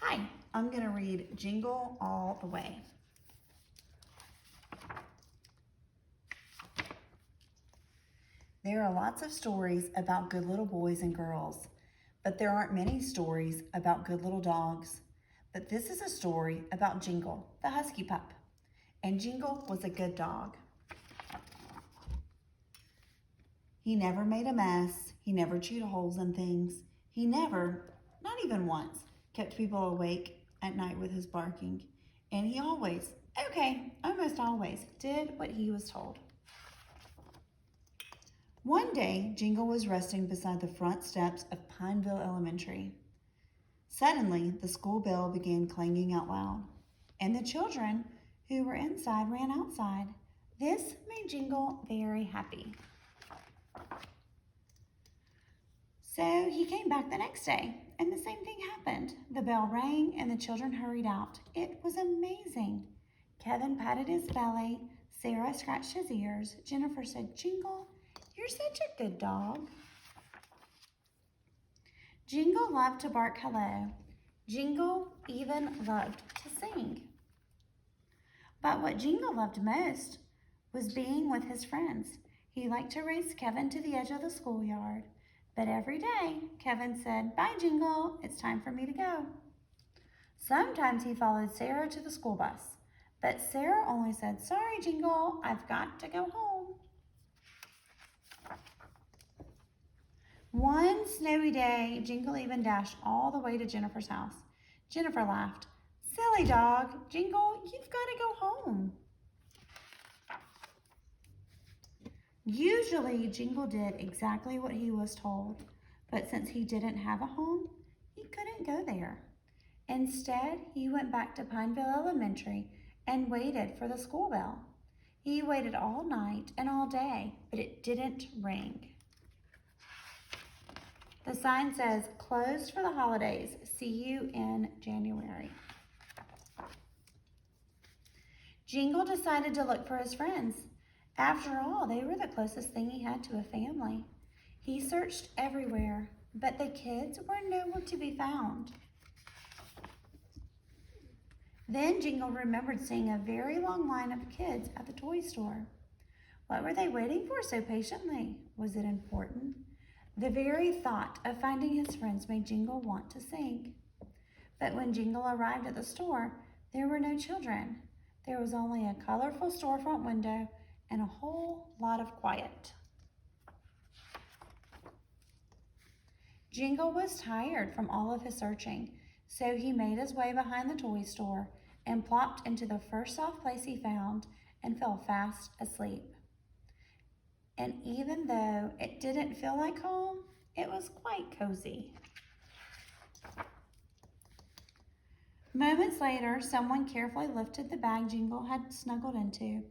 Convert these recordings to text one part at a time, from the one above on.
Hi, I'm going to read Jingle All The Way. There are lots of stories about good little boys and girls, but there aren't many stories about good little dogs. But this is a story about Jingle, the husky pup. And Jingle was a good dog. He never made a mess. He never chewed holes in things. He never, not even once, kept people awake at night with his barking. And he always, almost always, did what he was told. One day, Jingle was resting beside the front steps of Pineville Elementary. Suddenly, the school bell began clanging out loud, and the children who were inside ran outside. This made Jingle very happy. So he came back the next day, and the same thing happened. The bell rang, and the children hurried out. It was amazing. Kevin patted his belly. Sarah scratched his ears. Jennifer said, "Jingle, you're such a good dog." Jingle loved to bark hello. Jingle even loved to sing. But what Jingle loved most was being with his friends. He liked to race Kevin to the edge of the schoolyard. But every day, Kevin said, "Bye, Jingle, it's time for me to go." Sometimes he followed Sarah to the school bus, but Sarah only said, "Sorry, Jingle, I've got to go home." One snowy day, Jingle even dashed all the way to Jennifer's house. Jennifer laughed. "Silly dog, Jingle, you've got to go home." Usually, Jingle did exactly what he was told, but since he didn't have a home, he couldn't go there. Instead, he went back to Pineville Elementary and waited for the school bell. He waited all night and all day, but it didn't ring. The sign says, "Closed for the holidays. See you in January." Jingle decided to look for his friends. After all, they were the closest thing he had to a family. He searched everywhere, but the kids were nowhere to be found. Then Jingle remembered seeing a very long line of kids at the toy store. What were they waiting for so patiently? Was it important? The very thought of finding his friends made Jingle want to sing. But when Jingle arrived at the store, there were no children. There was only a colorful storefront window and a whole lot of quiet. Jingle was tired from all of his searching, so he made his way behind the toy store and plopped into the first soft place he found and fell fast asleep. And even though it didn't feel like home, it was quite cozy. Moments later, someone carefully lifted the bag Jingle had snuggled into.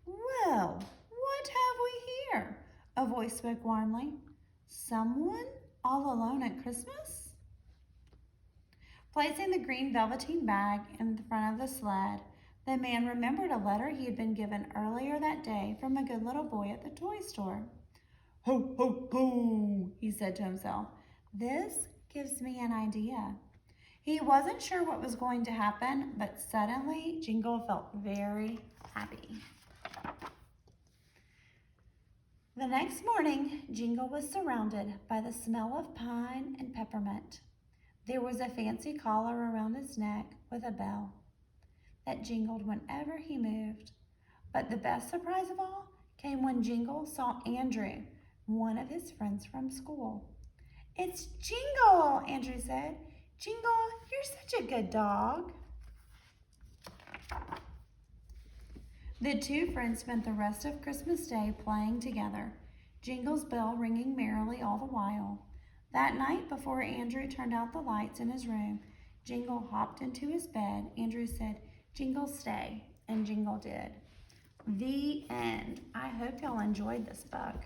"Well, what have we here?" a voice spoke warmly. "Someone all alone at Christmas?" Placing the green velveteen bag in the front of the sled, the man remembered a letter he had been given earlier that day from a good little boy at the toy store. "Ho, ho, ho," he said to himself. "This gives me an idea." He wasn't sure what was going to happen, but suddenly Jingle felt very happy. The next morning, Jingle was surrounded by the smell of pine and peppermint. There was a fancy collar around his neck with a bell that jingled whenever he moved. But the best surprise of all came when Jingle saw Andrew, one of his friends from school. "It's Jingle," Andrew said. "Jingle, you're such a good dog." The two friends spent the rest of Christmas Day playing together, Jingle's bell ringing merrily all the while. That night, before Andrew turned out the lights in his room, Jingle hopped into his bed. Andrew said, "Jingle, stay," and Jingle did. The end. I hope y'all enjoyed this book.